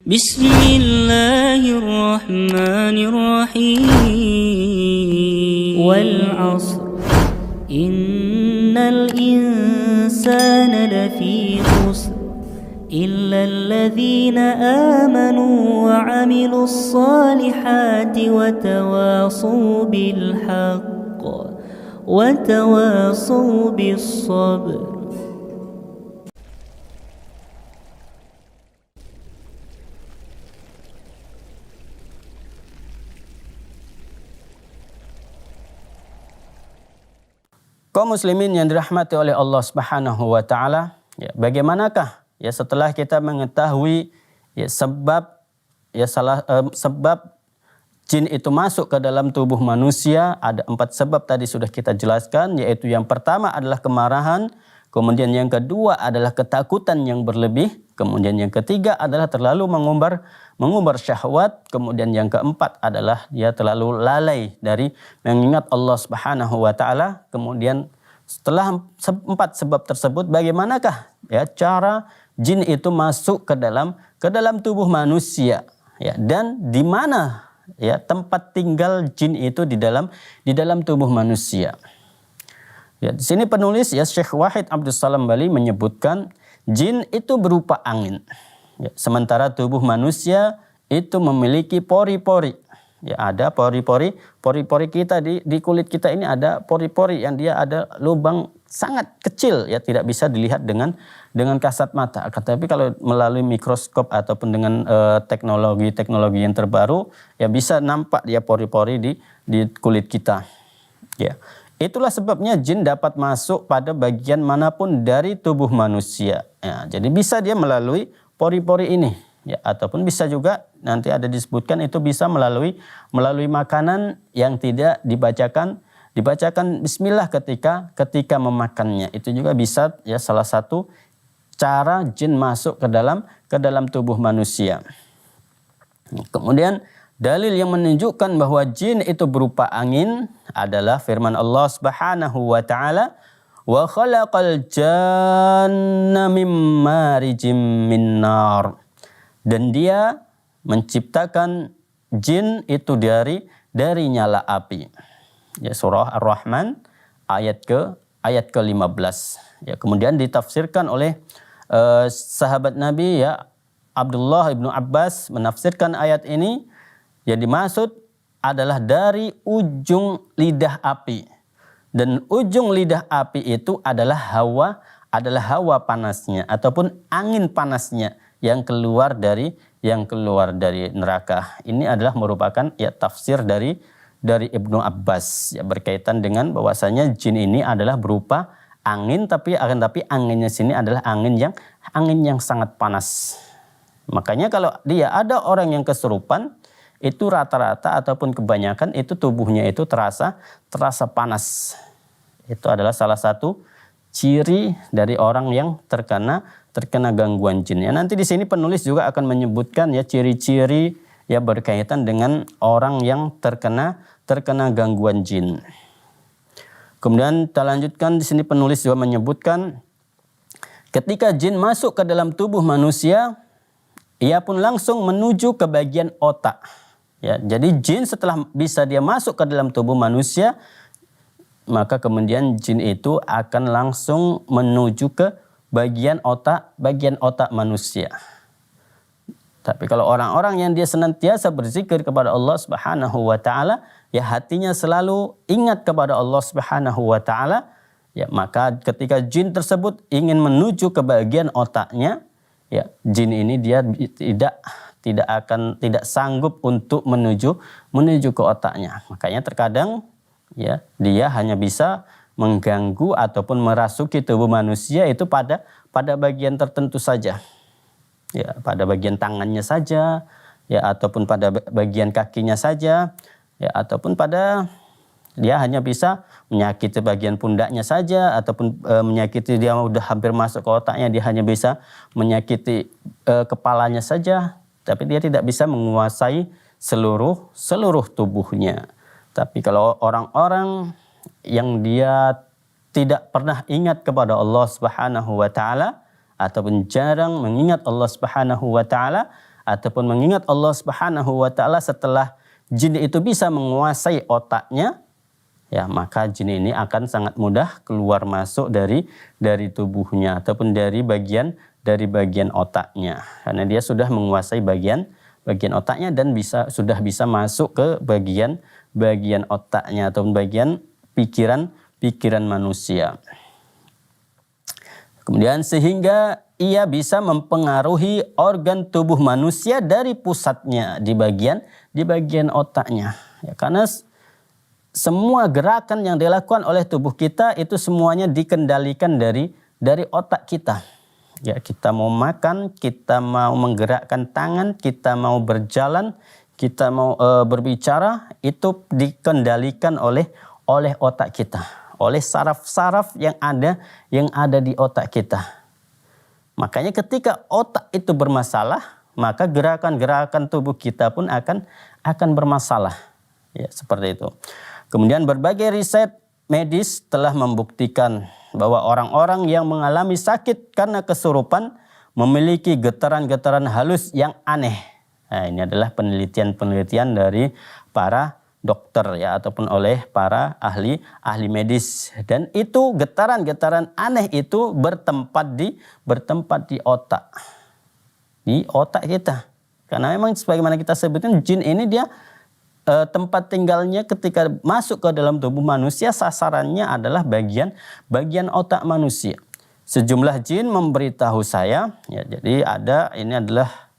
بسم الله الرحمن الرحيم والعصر إن الإنسان لفي خسر إلا الذين آمنوا وعملوا الصالحات وتواصوا بالحق وتواصوا بالصبر. Kaum muslimin yang dirahmati oleh Allah Subhanahu wa taala, ya, bagaimanakah ya setelah kita mengetahui ya sebab jin itu masuk ke dalam tubuh manusia? Ada 4 sebab tadi sudah kita jelaskan, yaitu yang pertama adalah kemarahan, kemudian yang kedua adalah ketakutan yang berlebih, kemudian yang ketiga adalah terlalu mengumbar syahwat, kemudian yang keempat adalah dia terlalu lalai dari mengingat Allah Subhanahu wa taala. Kemudian setelah 4 sebab tersebut, bagaimanakah ya cara jin itu masuk ke dalam tubuh manusia, ya, dan di mana ya tempat tinggal jin itu di dalam tubuh manusia. Ya, di sini penulis ya Syekh Wahid Abdus Salam Bali menyebutkan jin itu berupa angin. Ya, sementara tubuh manusia itu memiliki pori-pori. Ya, ada pori-pori kita di kulit kita ini ada pori-pori yang dia ada lubang sangat kecil, ya, tidak bisa dilihat dengan kasat mata. Tetapi kalau melalui mikroskop ataupun dengan teknologi yang terbaru, ya bisa nampak dia pori-pori di kulit kita. Ya. Itulah sebabnya jin dapat masuk pada bagian manapun dari tubuh manusia. Ya, jadi bisa dia melalui pori-pori ini, ya, ataupun bisa juga nanti ada disebutkan itu bisa melalui makanan yang tidak dibacakan bismillah ketika memakannya. Itu juga bisa ya salah satu cara jin masuk ke dalam tubuh manusia. Kemudian dalil yang menunjukkan bahwa jin itu berupa angin adalah firman Allah Subhanahu wa taala, wa khalaqal janna mim marijim min nar. Dan dia menciptakan jin itu dari nyala api. Ya, surah Ar-Rahman ayat ke-15. Ya, kemudian ditafsirkan oleh sahabat Nabi ya Abdullah ibnu Abbas menafsirkan ayat ini, yang dimaksud adalah dari ujung lidah api. Dan ujung lidah api itu adalah hawa panasnya ataupun angin panasnya yang keluar dari neraka. Ini adalah merupakan ya tafsir dari Ibnu Abbas, ya, berkaitan dengan bahwasanya jin ini adalah berupa angin, tapi anginnya sini adalah angin yang sangat panas. Makanya kalau dia ada orang yang kesurupan, itu rata-rata ataupun kebanyakan itu tubuhnya itu terasa panas. Itu adalah salah satu ciri dari orang yang terkena gangguan jin. Ya, nanti di sini penulis juga akan menyebutkan ya ciri-ciri ya berkaitan dengan orang yang terkena gangguan jin. Kemudian kita lanjutkan, di sini penulis juga menyebutkan ketika jin masuk ke dalam tubuh manusia, ia pun langsung menuju ke bagian otak. Ya, jadi jin setelah bisa dia masuk ke dalam tubuh manusia, maka kemudian jin itu akan langsung menuju ke bagian otak manusia. Tapi kalau orang-orang yang dia senantiasa berzikir kepada Allah Subhanahu wa taala, ya hatinya selalu ingat kepada Allah Subhanahu wa taala, ya maka ketika jin tersebut ingin menuju ke bagian otaknya, ya jin ini dia tidak sanggup untuk menuju ke otaknya. Makanya terkadang ya dia hanya bisa mengganggu ataupun merasuki tubuh manusia itu pada bagian tertentu saja. Ya, pada bagian tangannya saja, ya, ataupun pada bagian kakinya saja, ya, ataupun pada dia hanya bisa menyakiti bagian pundaknya saja, ataupun menyakiti dia udah hampir masuk ke otaknya, dia hanya bisa menyakiti kepalanya saja, tapi dia tidak bisa menguasai seluruh tubuhnya. Tapi kalau orang-orang yang dia tidak pernah ingat kepada Allah Subhanahu wa taala ataupun jarang mengingat Allah Subhanahu wa taala, ataupun mengingat Allah Subhanahu wa taala setelah jin itu bisa menguasai otaknya, ya maka jin ini akan sangat mudah keluar masuk dari tubuhnya ataupun dari bagian otaknya, karena dia sudah menguasai bagian otaknya dan sudah bisa masuk ke bagian otaknya ataupun bagian pikiran manusia. Kemudian sehingga ia bisa mempengaruhi organ tubuh manusia dari pusatnya di bagian otaknya. Ya, karena semua gerakan yang dilakukan oleh tubuh kita itu semuanya dikendalikan dari otak kita. Ya, kita mau makan, kita mau menggerakkan tangan, kita mau berjalan, kita mau berbicara, itu dikendalikan oleh otak kita, oleh saraf-saraf yang ada di otak kita. Makanya ketika otak itu bermasalah, maka gerakan-gerakan tubuh kita pun akan bermasalah. Ya, seperti itu. Kemudian berbagai riset medis telah membuktikan bahwa orang-orang yang mengalami sakit karena kesurupan memiliki getaran-getaran halus yang aneh. Nah, ini adalah penelitian-penelitian dari para dokter ya ataupun oleh para ahli medis, dan itu getaran-getaran aneh itu bertempat di otak kita, karena memang sebagaimana kita sebutkan jin ini dia tempat tinggalnya ketika masuk ke dalam tubuh manusia sasarannya adalah bagian otak manusia. Sejumlah jin memberitahu saya ya, jadi ini adalah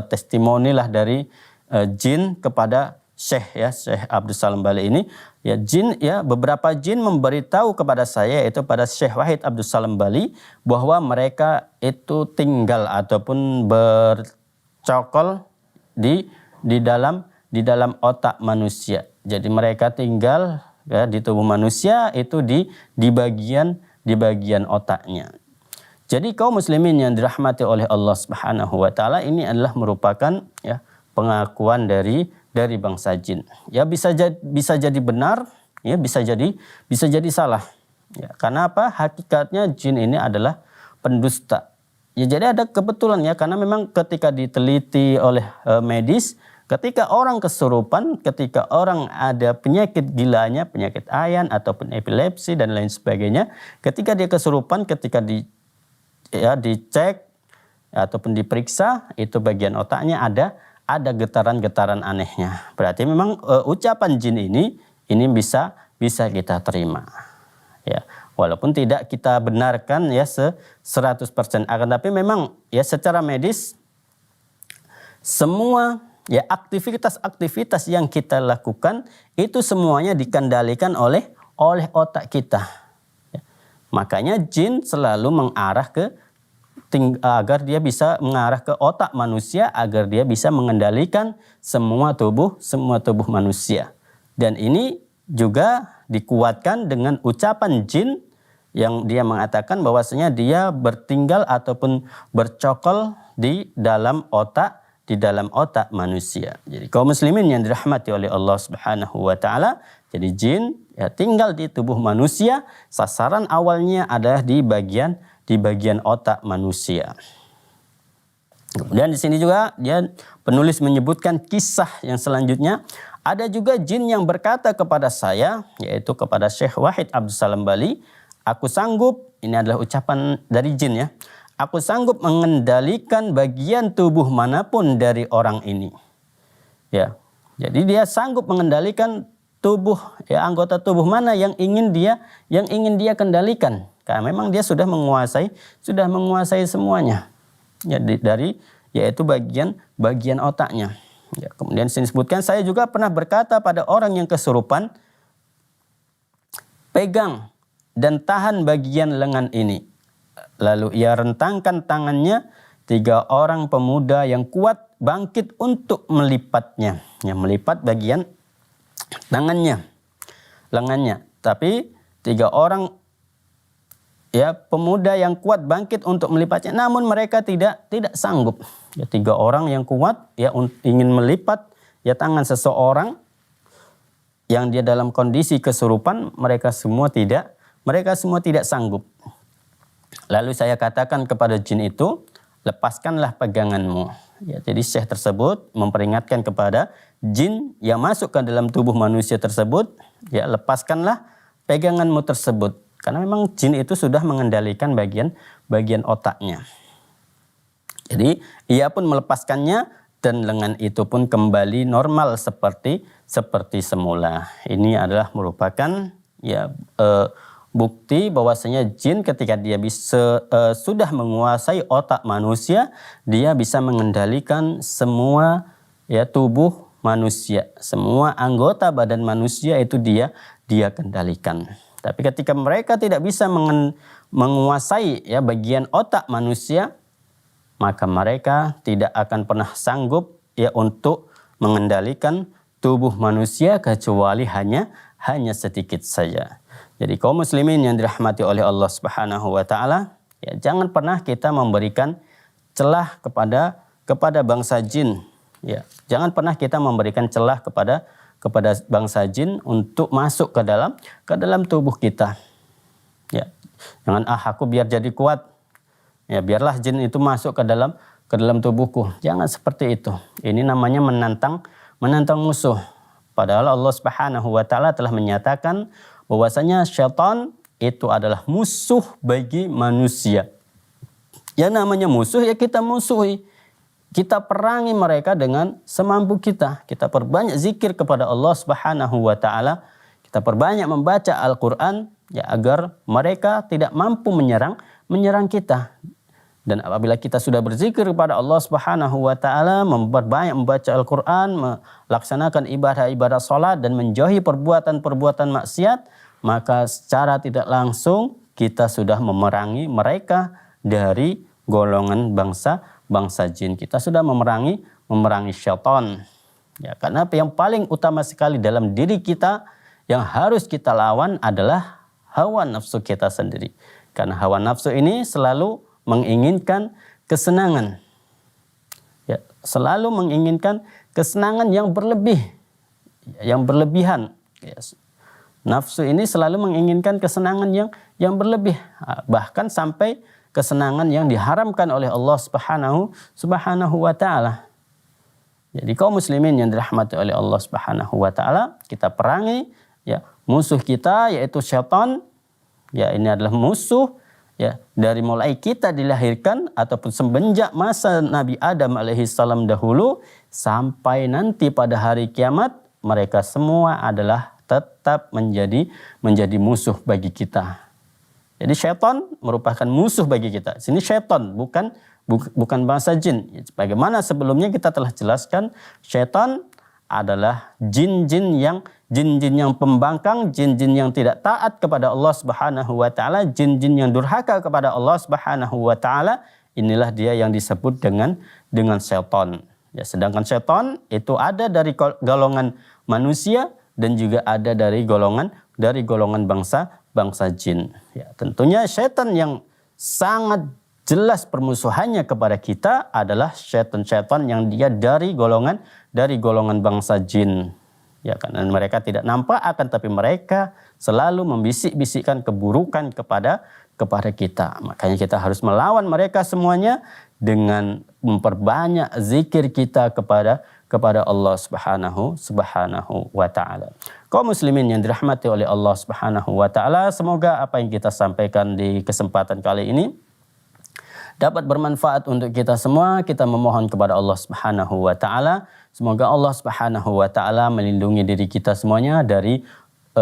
testimoni lah dari jin kepada Syekh Abdus Salam Bali ini ya, beberapa jin memberitahu kepada saya, yaitu pada Syekh Wahid Abdus Salam Bali, bahwa mereka itu tinggal ataupun bercokol di dalam otak manusia. Jadi mereka tinggal ya, di tubuh manusia itu di bagian otaknya. Jadi kaum muslimin yang dirahmati oleh Allah Subhanahu wa taala, ini adalah merupakan ya pengakuan dari bangsa jin. Ya bisa jadi benar, ya bisa jadi salah. Ya, karena apa? Hakikatnya jin ini adalah pendusta. Ya jadi ada kebetulan ya, karena memang ketika diteliti oleh medis, ketika orang kesurupan, ketika orang ada penyakit gilanya, penyakit ayan ataupun epilepsi dan lain sebagainya, ketika dia kesurupan, ketika dicek ataupun diperiksa, itu bagian otaknya ada getaran-getaran anehnya. Berarti memang ucapan jin ini bisa kita terima. Ya, walaupun tidak kita benarkan ya 100%, akan tapi memang ya secara medis semua ya aktivitas yang kita lakukan itu semuanya dikendalikan oleh otak kita. Ya. Makanya jin selalu mengarah agar dia bisa mengarah ke otak manusia, agar dia bisa mengendalikan semua tubuh manusia. Dan ini juga dikuatkan dengan ucapan jin yang dia mengatakan bahwasanya dia bertinggal ataupun bercokol di dalam otak manusia. Jadi kaum muslimin yang dirahmati oleh Allah Subhanahu wa taala, jadi jin ya tinggal di tubuh manusia, sasaran awalnya adalah di bagian otak manusia. Kemudian di sini juga penulis menyebutkan kisah yang selanjutnya. Ada juga jin yang berkata kepada saya, yaitu kepada Syekh Wahid Abdus Salam Bali, aku sanggup, ini adalah ucapan dari jin ya, aku sanggup mengendalikan bagian tubuh manapun dari orang ini. Ya, jadi dia sanggup mengendalikan tubuh ya, anggota tubuh mana yang ingin dia kendalikan. Karena memang dia sudah menguasai semuanya. Ya, yaitu bagian otaknya. Ya, kemudian disebutkan saya juga pernah berkata pada orang yang kesurupan, pegang dan tahan bagian lengan ini. Lalu ia rentangkan tangannya, 3 orang pemuda yang kuat bangkit untuk melipatnya. Ya, melipat bagian lengannya. Tapi 3 orang ya pemuda yang kuat bangkit untuk melipatnya, namun mereka tidak sanggup. Ya 3 orang yang kuat ya ingin melipat ya tangan seseorang yang dia dalam kondisi kesurupan, mereka semua tidak sanggup. Lalu saya katakan kepada jin itu, lepaskanlah peganganmu. Ya, jadi syekh tersebut memperingatkan kepada jin yang masuk ke dalam tubuh manusia tersebut, ya lepaskanlah peganganmu tersebut. Karena memang jin itu sudah mengendalikan bagian otaknya. Jadi ia pun melepaskannya dan lengan itu pun kembali normal seperti semula. Ini adalah merupakan bukti bahwasanya jin ketika dia bisa sudah menguasai otak manusia, dia bisa mengendalikan semua tubuh manusia, semua anggota badan manusia itu dia kendalikan. Tapi ketika mereka tidak bisa menguasai bagian otak manusia, maka mereka tidak akan pernah sanggup untuk mengendalikan tubuh manusia kecuali hanya sedikit saja. Jadi kaum muslimin yang dirahmati oleh Allah Subhanahu wa taala, jangan pernah kita memberikan celah kepada bangsa jin. Ya, jangan pernah kita memberikan celah kepada bangsa jin untuk masuk ke dalam tubuh kita. Ya, jangan aku biar jadi kuat. Ya, biarlah jin itu masuk ke dalam tubuhku. Jangan seperti itu. Ini namanya menantang musuh. Padahal Allah Subhanahu wa taala telah menyatakan bahwasanya syaitan itu adalah musuh bagi manusia. Ya namanya musuh, kita musuhi. Kita perangi mereka dengan semampu kita. Kita perbanyak zikir kepada Allah Subhanahu wa taala. Kita perbanyak membaca Al-Qur'an agar mereka tidak mampu menyerang kita. Dan apabila kita sudah berzikir kepada Allah Subhanahu wa taala, memperbanyak membaca Al-Qur'an, melaksanakan ibadah-ibadah salat dan menjauhi perbuatan-perbuatan maksiat, maka secara tidak langsung kita sudah memerangi mereka dari golongan bangsa jin. Kita sudah memerangi syaitan. Ya, karena yang paling utama sekali dalam diri kita yang harus kita lawan adalah hawa nafsu kita sendiri. Karena hawa nafsu ini selalu menginginkan kesenangan. Ya, selalu menginginkan kesenangan yang berlebihan. Ya, nafsu ini selalu menginginkan kesenangan yang berlebih, bahkan sampai kesenangan yang diharamkan oleh Allah Subhanahu wa taala. Jadi kaum muslimin yang dirahmati oleh Allah Subhanahu wa taala, kita perangi musuh kita yaitu syaitan. Ya, ini adalah musuh dari mulai kita dilahirkan ataupun semenjak masa Nabi Adam alaihissalam dahulu sampai nanti pada hari kiamat, mereka semua adalah tetap menjadi musuh bagi kita. Jadi syaitan merupakan musuh bagi kita. Sini syaitan bukan bangsa jin. Bagaimana sebelumnya kita telah jelaskan, syaitan adalah jin-jin yang pembangkang, jin-jin yang tidak taat kepada Allah Subhanahu wa taala, jin-jin yang durhaka kepada Allah Subhanahu wa taala. Inilah dia yang disebut dengan syaitan. Ya, sedangkan syaitan itu ada dari golongan manusia dan juga ada dari golongan bangsa jin. Ya, tentunya syaitan yang sangat jelas permusuhannya kepada kita adalah syaitan-syaitan yang dia dari golongan bangsa jin. Ya, karena mereka tidak nampak tapi mereka selalu membisik-bisikkan keburukan kepada kita. Makanya kita harus melawan mereka semuanya dengan memperbanyak zikir kita kepada Allah Subhanahu wa taala. Kaum muslimin yang dirahmati oleh Allah Subhanahu wa taala, semoga apa yang kita sampaikan di kesempatan kali ini dapat bermanfaat untuk kita semua. Kita memohon kepada Allah Subhanahu wa taala, semoga Allah Subhanahu wa taala melindungi diri kita semuanya dari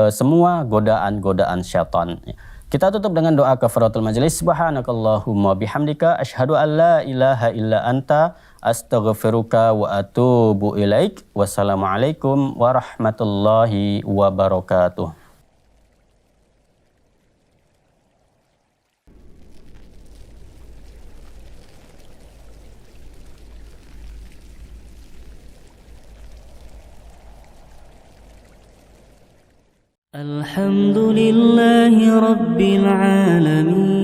semua godaan-godaan syaitan. Kita tutup dengan doa kafaratul majelis. Subhanakallahumma bihamdika asyhadu an la ilaha illa anta astaghfiruka wa atubu ilaik. Wassalamualaikum warahmatullahi wabarakatuh. الحمد لله رب العالمين